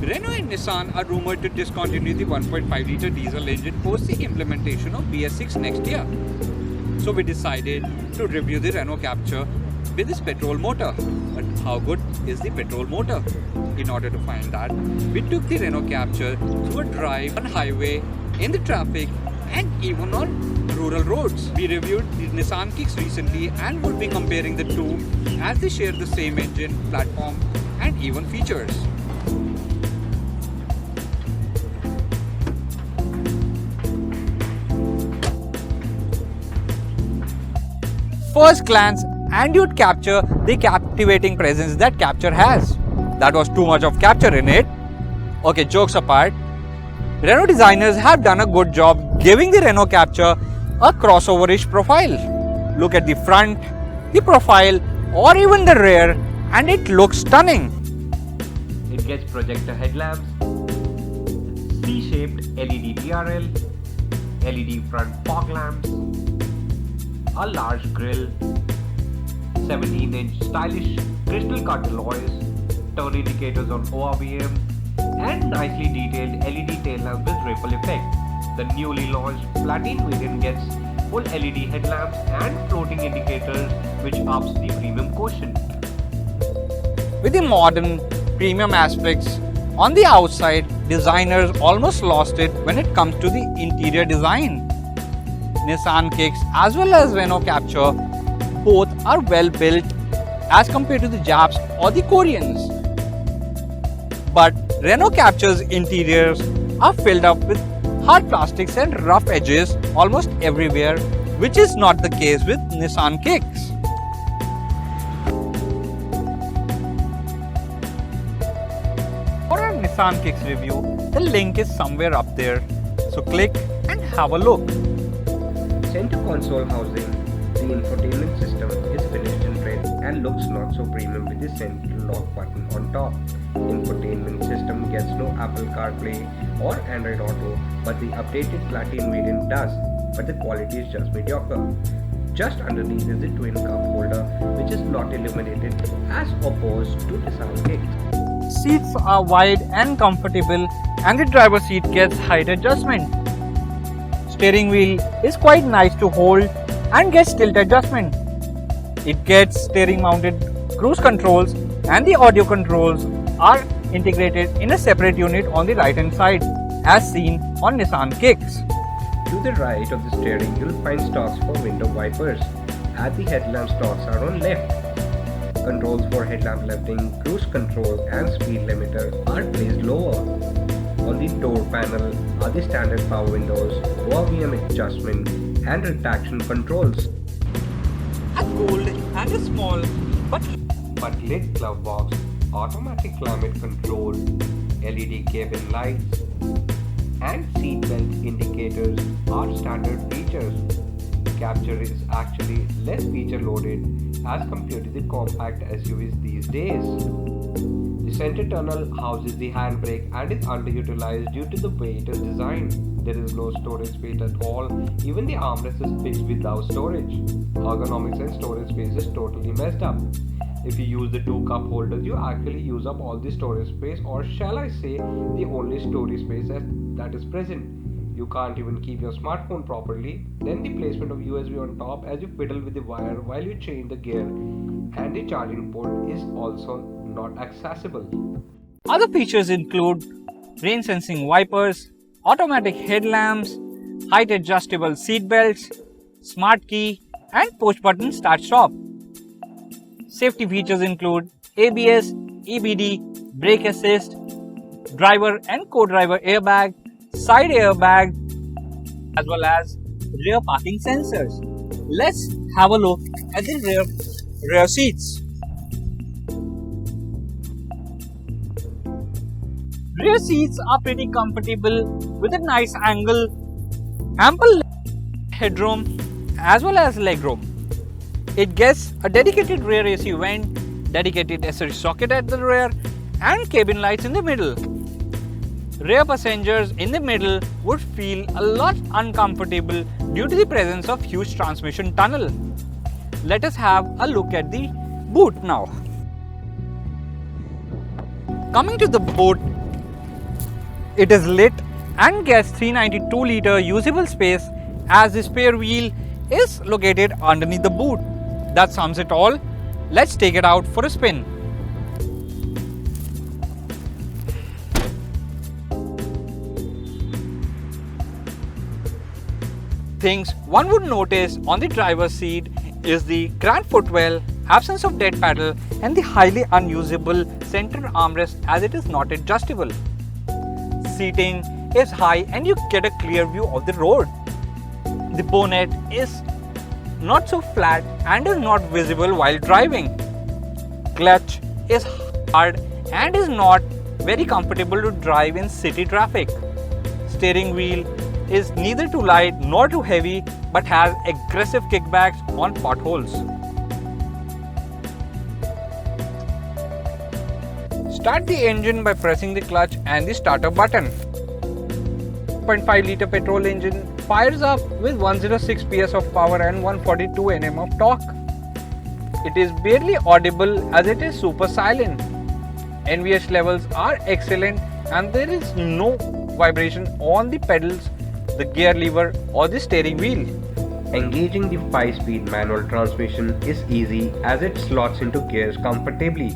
Renault and Nissan are rumored to discontinue the 1.5 litre diesel engine post the implementation of BS6 next year. So we decided to review the Renault Captur with this petrol motor. But how good is the petrol motor? In order to find that, we took the Renault Captur through a drive on highway, in the traffic, and even on rural roads. We reviewed the Nissan Kicks recently and would be comparing the two as they share the same engine, platform, and even features. First glance, and you'd capture the captivating presence that Captur has. That was too much of Captur in it. Okay, jokes apart, Renault designers have done a good job giving the Renault Captur a crossover-ish profile. Look at the front, the profile, or even the rear, and it looks stunning. It gets projector headlamps, C-shaped LED TRL, LED front fog lamps, a large grille, 17-inch stylish crystal cut alloys, turn indicators on ORVM, and nicely detailed LED tail lamps with ripple effect. The newly launched Platinum variant gets full LED headlamps and floating indicators, which ups the premium quotient. With the modern premium aspects on the outside, designers almost lost it when it comes to the interior design. Nissan Kicks as well as Renault Captur both are well built as compared to the Japs or the Koreans. But Renault Captur's interiors are filled up with hard plastics and rough edges almost everywhere, which is not the case with Nissan Kicks. For our Nissan Kicks review, the link is somewhere up there, so click and have a look. Center console housing, the infotainment system is finished in red and looks not so premium with the central lock button on top. Infotainment system gets no Apple CarPlay or Android Auto, but the updated Platinum variant does, but the quality is just mediocre. Just underneath is the twin cup holder, which is not illuminated as opposed to Nissan Kicks. Seats are wide and comfortable, and the driver's seat gets height adjustment. Steering wheel is quite nice to hold and gets tilt adjustment. It gets steering mounted cruise controls, and the audio controls are integrated in a separate unit on the right hand side as seen on Nissan Kicks. To the right of the steering, you'll find stalks for window wipers, as the headlamp stalks are on left. Controls for headlamp lifting, cruise control and speed limiter are placed lower. On the door panel are the standard power windows, ORVM adjustment and retraction controls. A cold and a small but lit glove box, automatic climate control, LED cabin lights and seat belt indicators are standard features. Captur is actually less feature loaded as compared to the compact SUVs these days. The center tunnel houses the handbrake and is underutilized due to the way it is designed. There is no storage space at all, even the armrest is fixed without storage. Ergonomics and storage space is totally messed up. If you use the two cup holders, you actually use up all the storage space, or shall I say the only storage space that is present. You can't even keep your smartphone properly. Then the placement of USB on top as you fiddle with the wire while you change the gear, and the charging port is also not accessible. Other features include rain sensing wipers, automatic headlamps, height adjustable seat belts, smart key, and push button start stop. Safety features include ABS, EBD, brake assist, driver and co-driver airbag, side airbag, as well as rear parking sensors. Let's have a look at the rear seats. Rear seats are pretty comfortable with a nice angle, ample headroom as well as legroom. It gets a dedicated rear AC vent, dedicated SR socket at the rear and cabin lights in the middle. Rear passengers in the middle would feel a lot uncomfortable due to the presence of huge transmission tunnel. Let us have a look at the boot now. Coming to the boot, It is lit and gets 392-liter usable space as the spare wheel is located underneath the boot. That sums it all. Let's take it out for a spin. Things one would notice on the driver's seat is the cramped footwell, absence of dead paddle and the highly unusable center armrest as it is not adjustable. Seating is high and you get a clear view of the road. The bonnet is not so flat and is not visible while driving. Clutch is hard and is not very comfortable to drive in city traffic. Steering wheel is neither too light nor too heavy but has aggressive kickbacks on potholes. Start the engine by pressing the clutch and the starter button. 1.5 L petrol engine fires up with 106 PS of power and 142 Nm of torque. It is barely audible as it is super silent. NVH levels are excellent and there is no vibration on the pedals, the gear lever or the steering wheel. Engaging the 5-speed manual transmission is easy as it slots into gears comfortably,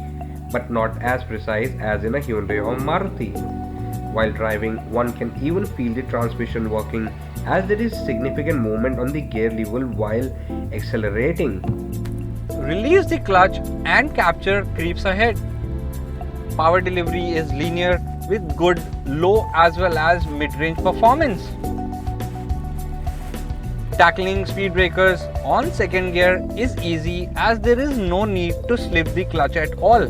but not as precise as in a Hyundai or Maruti. While driving, one can even feel the transmission working as there is significant movement on the gear lever while accelerating. Release the clutch and Captur creeps ahead. Power delivery is linear with good low as well as mid-range performance. Tackling speed breakers on second gear is easy as there is no need to slip the clutch at all.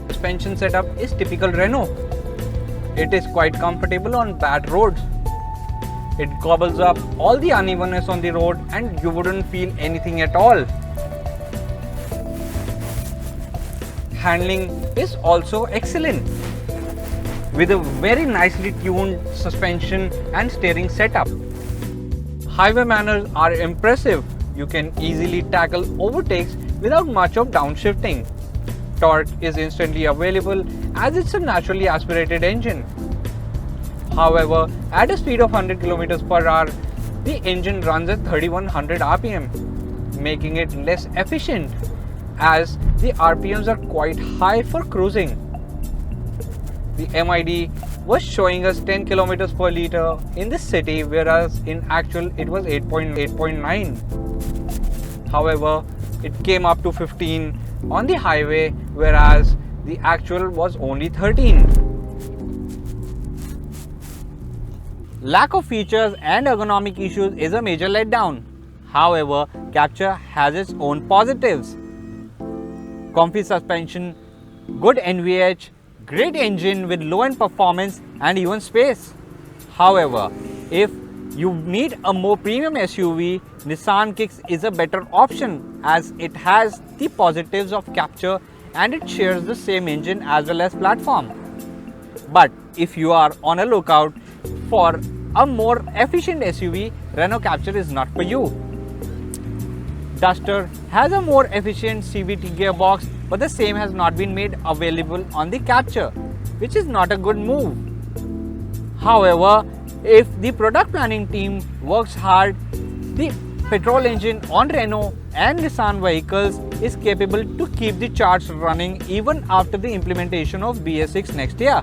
Suspension setup is typical Renault. It is quite comfortable on bad roads. It gobbles up all the unevenness on the road and you wouldn't feel anything at all. Handling is also excellent with a very nicely tuned suspension and steering setup. Highway manners are impressive. You can easily tackle overtakes without much of downshifting. Torque is instantly available as it's a naturally aspirated engine. However, at a speed of 100 km per hour, the engine runs at 3100 RPM, making it less efficient as the RPMs are quite high for cruising. The MID was showing us 10 km per liter in the city, whereas in actual it was 8.9. However, it came up to 15 on the highway, whereas the actual was only 13. Lack of features and ergonomic issues is a major letdown. However, Captur has its own positives. Comfy suspension, good NVH, great engine with low-end performance and even space. However, if you need a more premium SUV, Nissan Kicks is a better option as it has the positives of Captur and it shares the same engine as well as platform. But if you are on a lookout for a more efficient SUV, Renault Captur is not for you. Duster has a more efficient CVT gearbox, but the same has not been made available on the Captur, which is not a good move. However, if the product planning team works hard, the petrol engine on Renault and Nissan vehicles is capable to keep the charts running even after the implementation of BS6 next year.